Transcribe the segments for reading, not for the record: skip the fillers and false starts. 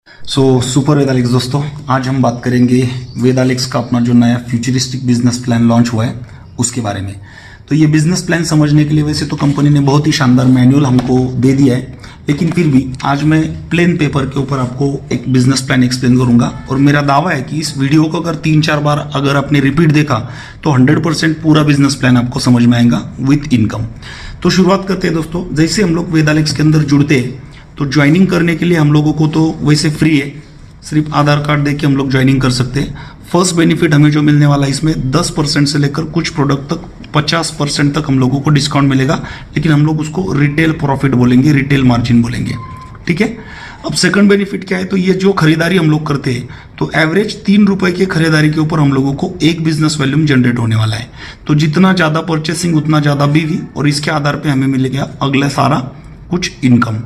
Super वेदालिक्स दोस्तों, आज हम बात करेंगे वेदालिक्स का अपना जो नया फ्यूचरिस्टिक बिजनेस प्लान लॉन्च हुआ है उसके बारे में। तो ये बिजनेस प्लान समझने के लिए वैसे तो कंपनी ने बहुत ही शानदार मैनुअल हमको दे दिया है, लेकिन फिर भी आज मैं प्लेन पेपर के ऊपर आपको एक बिजनेस प्लान एक्सप्लेन करूंगा। और मेरा दावा है कि इस वीडियो को अगर 3-4 बार अगर आपने रिपीट देखा तो 100% पूरा बिजनेस प्लान आपको समझ में आएगा विथ इनकम। तो शुरुआत करते हैं दोस्तों। जैसे हम लोग वेदालिक्स के अंदर जुड़ते हैं तो ज्वाइनिंग करने के लिए हम लोगों को तो वैसे फ्री है, सिर्फ आधार कार्ड देके हम लोग ज्वाइनिंग कर सकते हैं। फर्स्ट बेनिफिट हमें जो मिलने वाला है इसमें 10% से लेकर कुछ प्रोडक्ट तक 50% तक हम लोगों को डिस्काउंट मिलेगा, लेकिन हम लोग उसको रिटेल प्रॉफिट बोलेंगे, रिटेल मार्जिन बोलेंगे, ठीक है। अब सेकंड बेनिफिट क्या है, तो ये जो खरीदारी हम लोग करते हैं तो एवरेज 3 रुपए की खरीदारी के ऊपर हम लोगों को एक बिजनेस वॉल्यूम जनरेट होने वाला है। तो जितना ज्यादा परचेसिंग उतना ज्यादा बीवी, और इसके आधार पर हमें मिलेगा अगला सारा कुछ इनकम।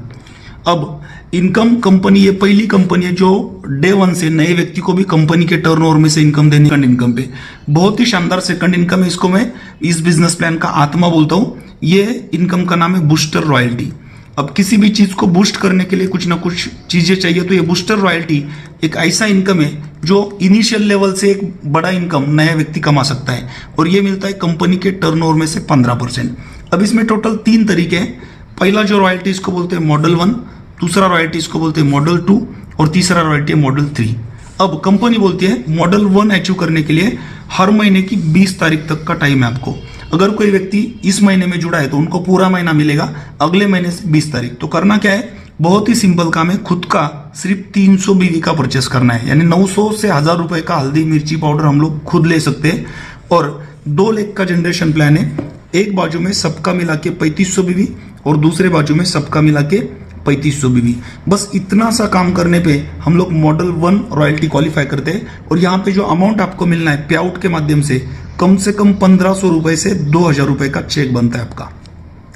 अब इनकम कंपनी ये पहली कंपनी है जो डे 1 से नए व्यक्ति को भी कंपनी के टर्नओवर में से इनकम देने सेकंड इनकम पे। बहुत ही शानदार सेकंड इनकम है, इसको मैं इस बिजनेस प्लान का आत्मा बोलता हूं। ये इनकम का नाम है बूस्टर रॉयल्टी। अब किसी भी चीज को बूस्ट करने के लिए कुछ ना कुछ चीजें चाहिए, तो ये बूस्टर रॉयल्टी एक ऐसा इनकम है जो इनिशियल लेवल से एक बड़ा इनकम नया व्यक्ति कमा सकता है, और ये मिलता है कंपनी के टर्नओवर में से 15%। अब इसमें टोटल 3 तरीके हैं। पहला जो रॉयल्टी इसको बोलते हैं मॉडल 1, दूसरा रॉयल्टी इसको बोलते हैं मॉडल 2, और तीसरा रॉयल्टी है मॉडल 3। अब कंपनी बोलती है मॉडल 1 अचीव करने के लिए हर महीने की 20 तारीख तक का टाइम है आपको। अगर कोई व्यक्ति इस महीने में जुड़ा है तो उनको पूरा महीना मिलेगा, अगले महीने से 20 तारीख। तो करना क्या है, बहुत ही सिंपल काम है। खुद का सिर्फ 300 बीवी का परचेस करना है, यानी 900 से 1000 रुपए का हल्दी मिर्ची पाउडर हम लोग खुद ले सकते हैं। और 2 लाख का जनरेशन प्लान है। एक बाजू में सबका मिला के 3500 बीवी और दूसरे बाजू में सबका मिला के 3500 बीवी। बस इतना सा काम करने पे हम लोग मॉडल 1 रॉयल्टी क्वालिफाई करते हैं। और यहाँ पे जो अमाउंट आपको मिलना है पे आउट के माध्यम से कम 1500 रुपए से 2000 रुपए का चेक बनता है आपका।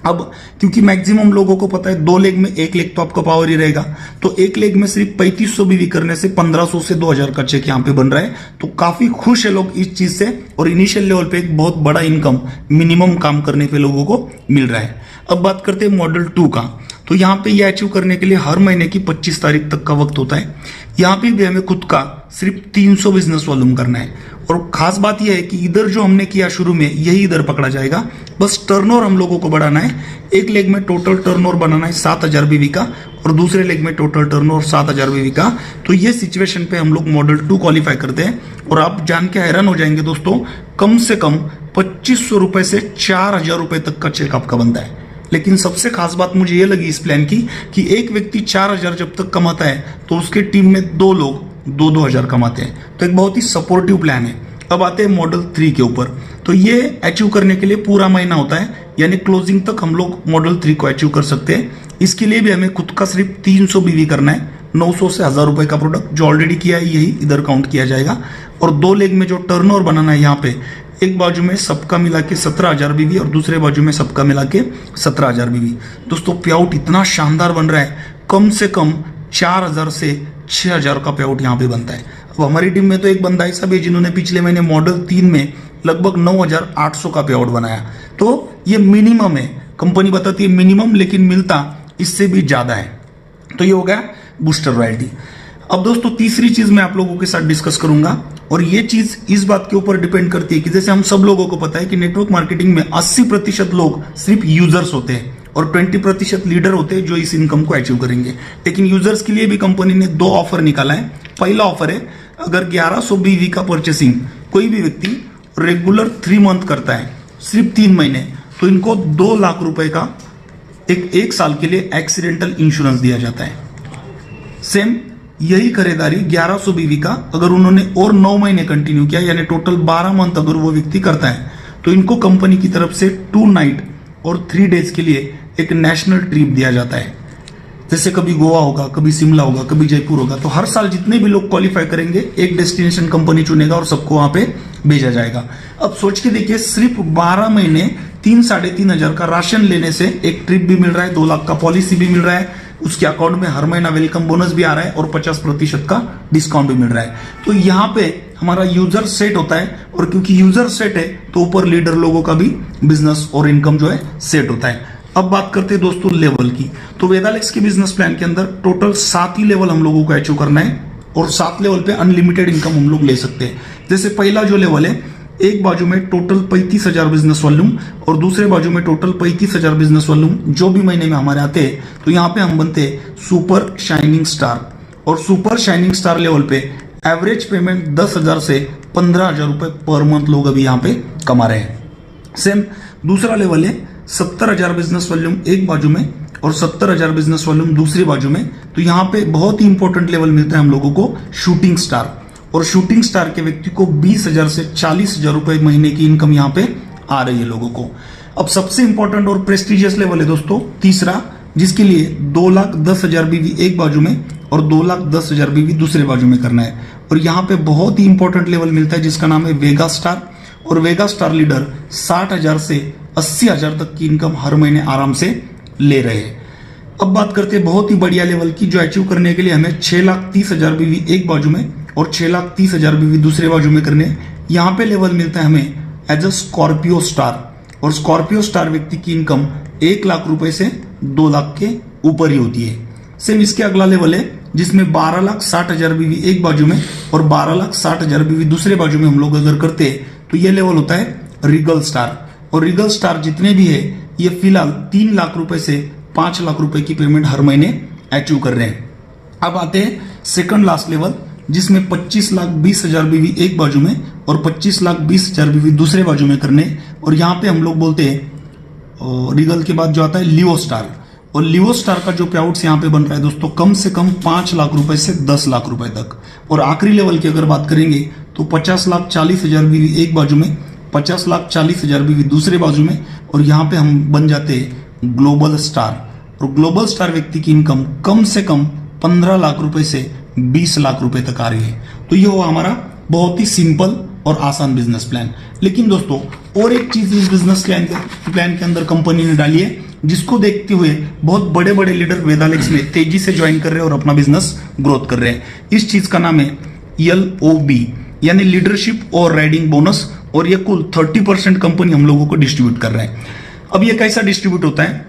अब क्योंकि मैक्सिमम लोगों को पता है 2 लेग में 1 लेग तो आपका पावर ही रहेगा, तो 1 लेग में सिर्फ 3500 बीवी करने से 1500 से 2000 का चेक यहाँ पे बन रहा है। तो काफी खुश है लोग इस चीज से, और इनिशियल लेवल पे एक बहुत बड़ा इनकम मिनिमम काम करने पे लोगों को मिल रहा है। अब बात करते हैं मॉडल 2 का। तो यहाँ पे ये अचीव करने के लिए हर महीने की 25 तारीख तक का वक्त होता है। यहाँ पे भी हमें खुद का सिर्फ 300 बिजनेस वॉल्यूम करना है। और खास बात यह है कि इधर जो हमने किया शुरू में यही इधर पकड़ा जाएगा। बस टर्नओवर हम लोगों को बढ़ाना है। एक लेग में टोटल टर्नओवर बनाना है 7000 बीवी का, और दूसरे लेग में टोटल टर्नओवर 7000 बीवी का। तो ये सिचुएशन पे हम लोग मॉडल 2 क्वालिफाई करते हैं। और आप जान के हैरान हो जाएंगे दोस्तों, कम से कम 2500 रुपए से 4000 रुपए तक का चेक आपका बनता है। लेकिन सबसे खास बात मुझे ये लगी इस प्लान की कि एक व्यक्ति 4000 जब तक कमाता है तो उसके टीम में 2 लोग 2-2000 कमाते हैं। तो एक बहुत ही सपोर्टिव प्लान है। अब आते हैं मॉडल 3 के ऊपर। तो ये अचीव करने के लिए पूरा महीना होता है, यानी क्लोजिंग तक हम लोग मॉडल 3 को अचीव कर सकते हैं। इसके लिए भी हमें खुद का सिर्फ 300 बीवी करना है। 900 से 1000 रुपए का प्रोडक्ट जो ऑलरेडी किया है यही इधर काउंट किया जाएगा। और 2 लेग में जो टर्नओवर बनाना है यहाँ पे, एक बाजू में सबका मिला के 17000 बीवी और दूसरे बाजू में सबका मिला के 17000 बीवी। दोस्तों पे आउट इतना शानदार बन रहा है, कम से कम 4000 से 6000 का पे आउट यहाँ पे बनता है। अब हमारी टीम में तो एक बंदा ऐसा भी जिन्होंने पिछले महीने मॉडल 3 में लगभग 9800 का पे आउट बनाया। तो ये मिनिमम है, कंपनी बताती है मिनिमम, लेकिन मिलता इससे भी ज्यादा है। तो ये हो गया बूस्टर रॉयल्टी। अब दोस्तों तीसरी चीज मैं आप लोगों के साथ डिस्कस करूंगा, और ये चीज इस बात के ऊपर डिपेंड करती है कि जैसे हम सब लोगों को पता है कि नेटवर्क मार्केटिंग में 80% लोग सिर्फ यूजर्स होते हैं और 20% लीडर होते हैं जो इस इनकम को अचीव करेंगे। लेकिन यूजर्स के लिए भी कंपनी ने 2 ऑफर निकाला है। पहला ऑफर है, अगर 1100 बीवी का परचेसिंग कोई भी व्यक्ति रेगुलर 3 मंथ करता है, सिर्फ 3 महीने, तो इनको 2 लाख रुपए का एक साल के लिए एक्सीडेंटल इंश्योरेंस दिया जाता है। सेम यही खरीदारी 1100 बीवी का अगर उन्होंने और 9 महीने कंटिन्यू किया, यानी टोटल 12 मंथ अगर वो व्यक्ति करता है, तो इनको कंपनी की तरफ से 2 नाइट और 3 डेज के लिए एक नेशनल ट्रिप दिया जाता है। जैसे कभी गोवा होगा, कभी शिमला होगा, कभी जयपुर होगा। तो हर साल जितने भी लोग क्वालिफाई करेंगे एक डेस्टिनेशन कंपनी चुनेगा और सबको वहां पे भेजा जाएगा। अब सोच के देखिए, सिर्फ 12 महीने 3-3500 का राशन लेने से एक ट्रिप भी मिल रहा है, 2 लाख का पॉलिसी भी मिल रहा है, उसके अकाउंट में हर महीना वेलकम बोनस भी आ रहा है और 50% का डिस्काउंट भी मिल रहा है। तो यहाँ पे हमारा यूजर सेट होता है, और क्योंकि यूजर सेट है तो ऊपर लीडर लोगों का भी बिजनेस और इनकम जो है सेट होता है। अब बात करते हैं दोस्तों लेवल की। तो वेदालेक्स के बिजनेस प्लान के अंदर टोटल 7 ही लेवल हम लोगों को अचीव करना है और 7 लेवल पे अनलिमिटेड इनकम हम लोग ले सकते हैं। जैसे पहला जो लेवल है, एक बाजू में टोटल 35,000 बिजनेस वॉल्यूम और दूसरे बाजू में टोटल 35,000 बिजनेस वॉल्यूम जो भी महीने में हमारे आते हैं, तो यहाँ पे हम बनते हैं सुपर शाइनिंग स्टार। और सुपर शाइनिंग स्टार लेवल पे एवरेज पेमेंट 10,000 से 15,000 रुपए पर मंथ लोग अभी यहाँ पे कमा रहे हैं। सेम दूसरा लेवल है 70,000 बिजनेस वॉल्यूम एक बाजू में और 70,000 बिजनेस वॉल्यूम दूसरी बाजू में। तो यहाँ पे बहुत ही इंपॉर्टेंट लेवल मिलता है हम लोगों को शूटिंग स्टार। और शूटिंग स्टार के व्यक्ति को 20,000 से 40,000 रुपए महीने की इनकम यहाँ पे आ रही है लोगों को। अब सबसे इंपॉर्टेंट और प्रेस्टिजियस लेवल है दोस्तों तीसरा, जिसके लिए 2,10,000 बीवी एक बाजू में और 2,10,000 बीवी दूसरे बाजू में करना है। और यहाँ पे बहुत ही इंपॉर्टेंट लेवल मिलता है जिसका नाम है वेगा स्टार। और वेगा स्टार लीडर 60,000 से 80,000 तक की इनकम हर महीने आराम से ले रहे हैं। अब बात करते हैं बहुत ही बढ़िया लेवल की, जो अचीव करने के लिए हमें 6,30,000 बीवी एक बाजू में और 6,30,000 बीवी दूसरे बाजू में करने। यहाँ पे लेवल मिलता है हमें एज अ स्कॉर्पियो स्टार। और स्कॉर्पियो स्टार व्यक्ति की इनकम 1 लाख रुपए से 2 लाख के ऊपर ही होती है। सेम इसके अगला लेवल है जिसमें 12,60,000 बीवी एक बाजू में और 12,60,000 बीवी दूसरे बाजू में हम लोग अगर करते हैं तो ये लेवल होता है रिगल स्टार। और रिगल स्टार जितने भी है ये फिलहाल 3 लाख रुपए से 5 लाख रुपए की पेमेंट हर महीने अचीव कर रहे हैं। अब आते हैं सेकंड लास्ट लेवल, जिसमें 25,20,000 बीवी एक बाजू में और 25,20,000 बीवी दूसरे बाजू में करने। और यहाँ पे हम लोग बोलते हैं रिगल के बाद जो आता है लियो स्टार। और लियो स्टार का जो पे आउट्स यहाँ पे बन रहा है दोस्तों कम से कम 5 लाख रुपए से 10 लाख रुपए तक। और आखिरी लेवल की अगर बात करेंगे तो 50,40,000 बीवी एक बाजू में, 50,40,000 बीवी दूसरे बाजू में। और यहाँ पे हम बन जाते हैं ग्लोबल स्टार। और ग्लोबल स्टार व्यक्ति की इनकम कम से कम 15 लाख रुपए से 20 लाख रुपए तक आ रही है। तो ये हुआ हमारा बहुत ही सिंपल और आसान बिजनेस प्लान। लेकिन दोस्तों और एक चीज इस बिजनेस प्लान के अंदर कंपनी ने डाली है, जिसको देखते हुए बहुत बड़े बड़े लीडर वेदालेक्स में तेजी से ज्वाइन कर रहे हैं और अपना बिजनेस ग्रोथ कर रहे हैं। इस चीज का नाम है LOB यानी लीडरशिप और राइडिंग बोनस। और ये कुल 30% कंपनी हम लोगों को डिस्ट्रीब्यूट कर रहा है। अब ये कैसा डिस्ट्रीब्यूट होता है,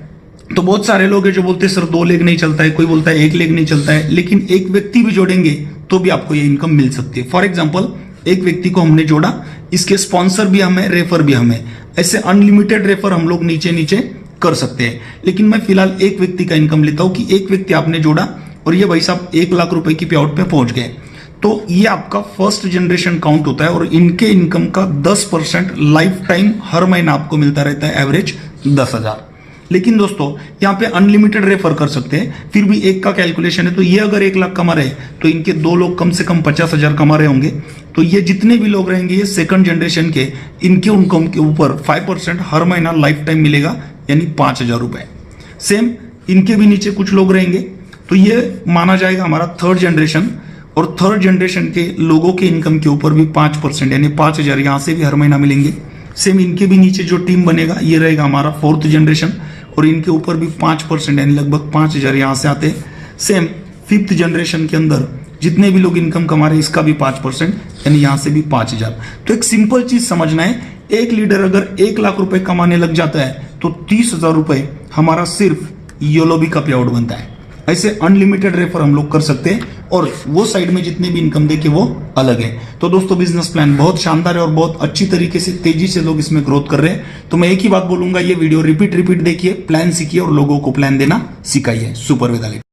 तो बहुत सारे लोग हैं जो बोलते हैं सर 2 लेग नहीं चलता है, कोई बोलता है 1 लेग नहीं चलता है, लेकिन एक व्यक्ति भी जोड़ेंगे तो भी आपको ये इनकम मिल सकती है। फॉर एग्जाम्पल एक व्यक्ति को हमने जोड़ा, इसके स्पॉन्सर भी हमें, रेफर भी हमें, ऐसे अनलिमिटेड रेफर हम लोग नीचे नीचे कर सकते हैं। लेकिन मैं फिलहाल एक व्यक्ति का इनकम लेता हूं कि एक व्यक्ति आपने जोड़ा और ये भाई साहब 1 लाख रुपए की पे आउट पे पहुंच गए, तो ये आपका फर्स्ट जनरेशन काउंट होता है। और इनके इनकम का 10% लाइफ टाइम हर महीना आपको मिलता रहता है, एवरेज 10,000। लेकिन दोस्तों यहाँ पे अनलिमिटेड रेफर कर सकते हैं, फिर भी एक का कैलकुलेशन है। तो ये अगर 1 लाख कमा रहे तो इनके 2 लोग कम से कम 50,000 कमा रहे होंगे। तो ये जितने भी लोग रहेंगे ये सेकंड जनरेशन के, इनके इनकम के ऊपर 5% हर महीना लाइफ टाइम मिलेगा, यानी 5,000 रुपए। सेम इनके भी नीचे कुछ लोग रहेंगे तो ये माना जाएगा हमारा थर्ड जनरेशन। और थर्ड जनरेशन के लोगों के इनकम के ऊपर भी 5% यानी 5,000 यहां से भी हर महीना मिलेंगे। सेम इनके भी नीचे जो टीम बनेगा ये रहेगा हमारा फोर्थ जनरेशन और इनके ऊपर भी 5% यानी लगभग 5,000 यहां से आते हैं। सेम फिफ्थ जनरेशन के अंदर जितने भी लोग इनकम कमा रहे हैं इसका भी 5% यानी यहां से भी 5,000। तो एक सिंपल चीज समझना है, एक लीडर अगर 1 लाख रुपए कमाने लग जाता है तो 30,000 रुपए हमारा सिर्फ YOLOB का पे आउट बनता है। ऐसे अनलिमिटेड रेफर हम लोग कर सकते हैं और वो साइड में जितने भी इनकम देखे वो अलग है। तो दोस्तों बिजनेस प्लान बहुत शानदार है और बहुत अच्छी तरीके से तेजी से लोग इसमें ग्रोथ कर रहे हैं। तो मैं एक ही बात बोलूंगा, ये वीडियो रिपीट देखिए, प्लान सीखिए और लोगों को प्लान देना सिखाइए। सुपर वेदालेक्स।